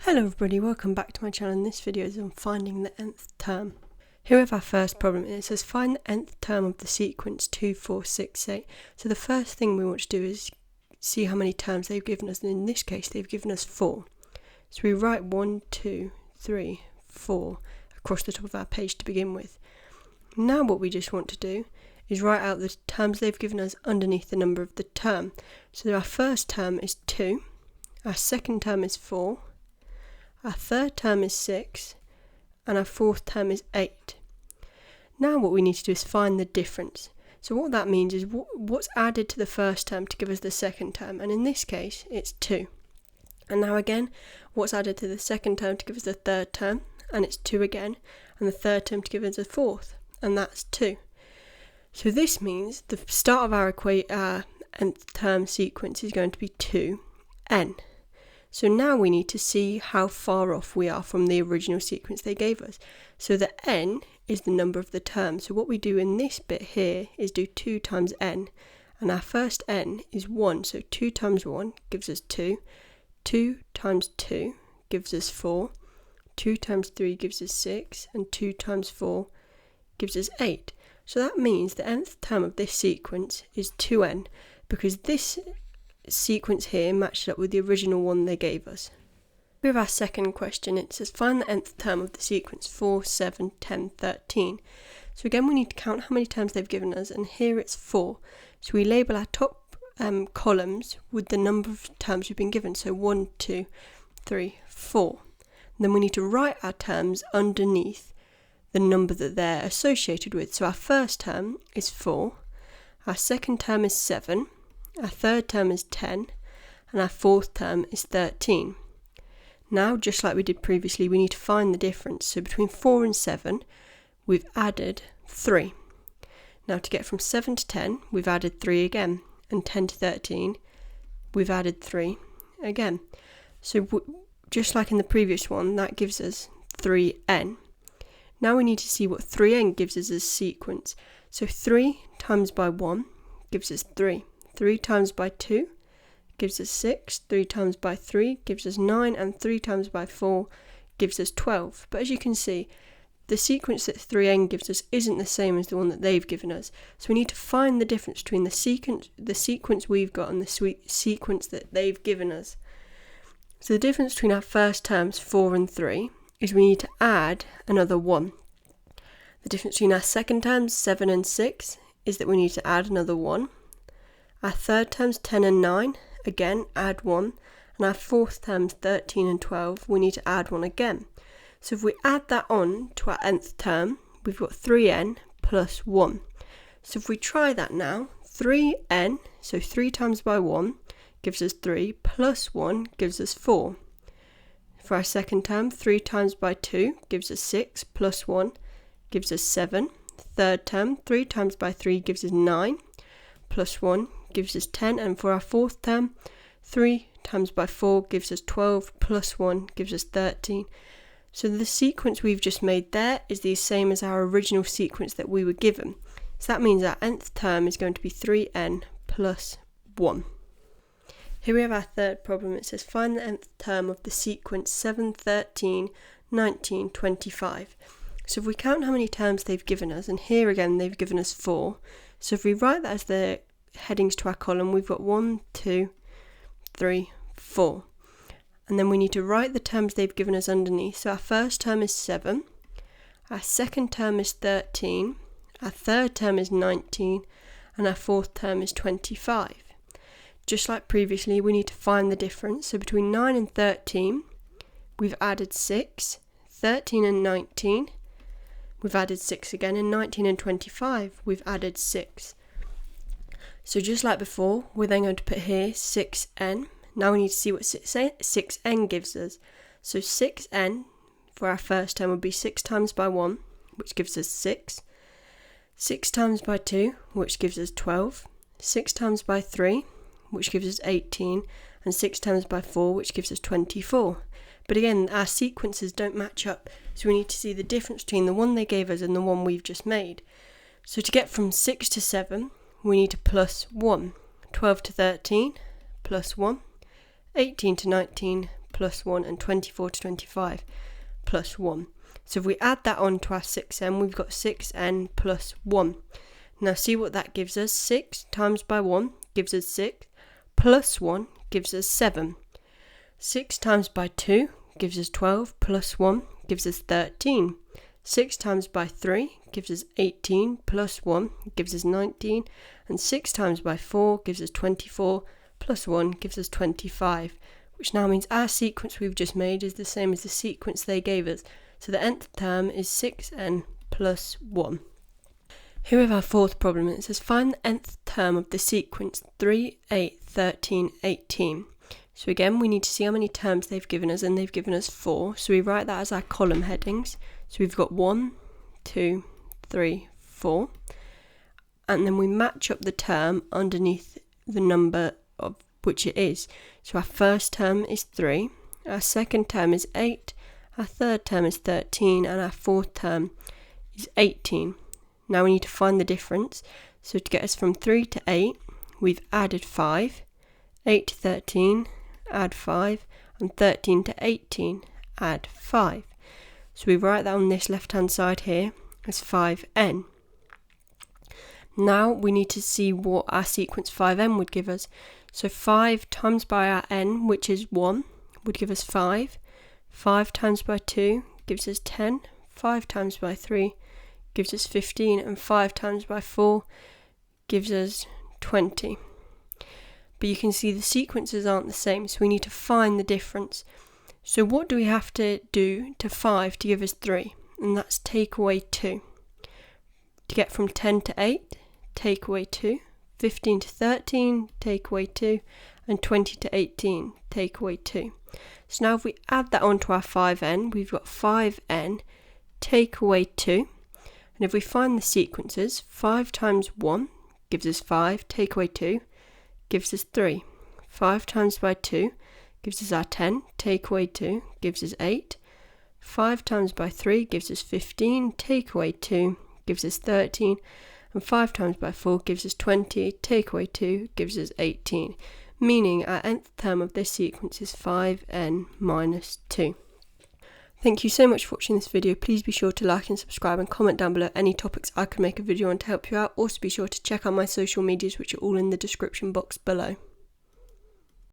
Hello everybody, welcome back to my channel. In this video is on finding the nth term. Here we have our first problem. It says find the nth term of the sequence 2, 4, 6, 8. So the first thing we want to do is see how many terms they've given us, and in this case they've given us 4. So we write 1, 2, 3, 4 across the top of our page to begin with. Now what we just want to do is write out the terms they've given us underneath the number of the term. So our first term is 2, our second term is 4, our third term is 6, and our fourth term is 8. Now what we need to do is find the difference. So what that means is what's added to the first term to give us the second term, and in this case it's 2. And now again, what's added to the second term to give us the third term, and it's 2 again, and the third term to give us the fourth, and that's 2. So this means the start of our nth term sequence is going to be 2n. So now we need to see how far off we are from the original sequence they gave us. So the n is the number of the term. So what we do in this bit here is do 2 times n. And our first n is 1. So 2 times 1 gives us 2. 2 times 2 gives us 4. 2 times 3 gives us 6. And 2 times 4 gives us 8. So that means the nth term of this sequence is 2n, because this sequence here matched up with the original one they gave us. With our second question, it says find the nth term of the sequence 4, 7, 10, 13. So again we need to count how many terms they've given us, and here it's 4. So we label our top columns with the number of terms we've been given, so 1, 2, 3, 4. And then we need to write our terms underneath the number that they're associated with. So our first term is 4, our second term is 7, our third term is 10, and our fourth term is 13. Now, just like we did previously, we need to find the difference. So between 4 and 7, we've added 3. Now to get from 7 to 10, we've added 3 again, and 10 to 13, we've added 3 again. So just like in the previous one, that gives us 3n. Now we need to see what 3n gives us as sequence. So 3 times by 1 gives us 3. 3 times by 2 gives us 6, 3 times by 3 gives us 9, and 3 times by 4 gives us 12. But as you can see, the sequence that 3n gives us isn't the same as the one that they've given us. So we need to find the difference between the sequence we've got and the sequence that they've given us. So the difference between our first terms 4 and 3 is we need to add another 1. The difference between our second terms 7 and 6 is that we need to add another 1. Our third terms 10 and 9, again add 1, and our fourth terms 13 and 12, we need to add 1 again. So if we add that on to our nth term, we've got 3n plus 1. So if we try that now, 3n, so 3 times by 1 gives us 3, plus 1 gives us 4. For our second term, 3 times by 2 gives us 6, plus 1 gives us 7. Third term, 3 times by 3 gives us 9, plus 1 gives us 10, and for our fourth term, 3 times by 4 gives us 12, plus 1 gives us 13. So the sequence we've just made there is the same as our original sequence that we were given. So that means our nth term is going to be 3n plus 1. Here we have our third problem. It says find the nth term of the sequence 7, 13, 19, 25. So if we count how many terms they've given us, and here again they've given us 4. So if we write that as the headings to our column, we've got 1, 2, 3, 4. And then we need to write the terms they've given us underneath. So our first term is 7, our second term is 13, our third term is 19, and our fourth term is 25. Just like previously, we need to find the difference. So between 9 and 13, we've added 6, 13 and 19, we've added 6 again, and 19 and 25, we've added 6. So just like before, we're then going to put here 6n. Now we need to see what 6n gives us. So 6n for our first term would be 6 times by 1, which gives us 6. 6 times by 2, which gives us 12. 6 times by 3, which gives us 18. And 6 times by 4, which gives us 24. But again, our sequences don't match up, so we need to see the difference between the one they gave us and the one we've just made. So to get from 6 to 7, we need to plus 1. 12 to 13, plus 1. 18 to 19, plus plus 1 and 24 to 25 plus 1. So if we add that on to our 6n, we've got 6n plus 1. Now see what that gives us. 6 times by 1 gives us 6, plus 1 gives us 7. 6 times by 2 gives us 12, plus 1 gives us 13. 6 times by 3 gives us 18, plus 1 gives us 19. And 6 times by 4 gives us 24, plus 1 gives us 25. Which now means our sequence we've just made is the same as the sequence they gave us. So the nth term is 6n plus 1. Here we have our fourth problem. It says find the nth term of the sequence 3, 8, 13, 18. So again, we need to see how many terms they've given us, and they've given us 4. So we write that as our column headings. So we've got 1, 2, 3, 4. And then we match up the term underneath the number of which it is. So our first term is 3, our second term is 8, our third term is 13, and our fourth term is 18. Now we need to find the difference. So to get us from 3 to 8, we've added 5, 8 to 13, add 5, and 13 to 18, add 5. So we write that on this left hand side here as 5n. Now we need to see what our sequence 5n would give us. So 5 times by our n, which is 1, would give us 5. 5 times by 2 gives us 10. 5 times by 3 gives us 15. And 5 times by 4 gives us 20. But you can see the sequences aren't the same, so we need to find the difference. So what do we have to do to 5 to give us 3? And that's take away 2. To get from 10 to 8, take away 2. 15 to 13, take away 2. And 20 to 18, take away 2. So now if we add that onto our 5n, we've got 5n, take away 2. And if we find the sequences, 5 times 1 gives us 5, take away 2, gives us 3. 5 times by 2 gives us our 10, take away 2, gives us 8. 5 times by 3 gives us 15, take away 2, gives us 13. And 5 times by 4 gives us 20, take away 2, gives us 18. Meaning our nth term of this sequence is 5n minus 2. Thank you so much for watching this video. Please be sure to like and subscribe and comment down below any topics I could make a video on to help you out. Also be sure to check out my social medias, which are all in the description box below.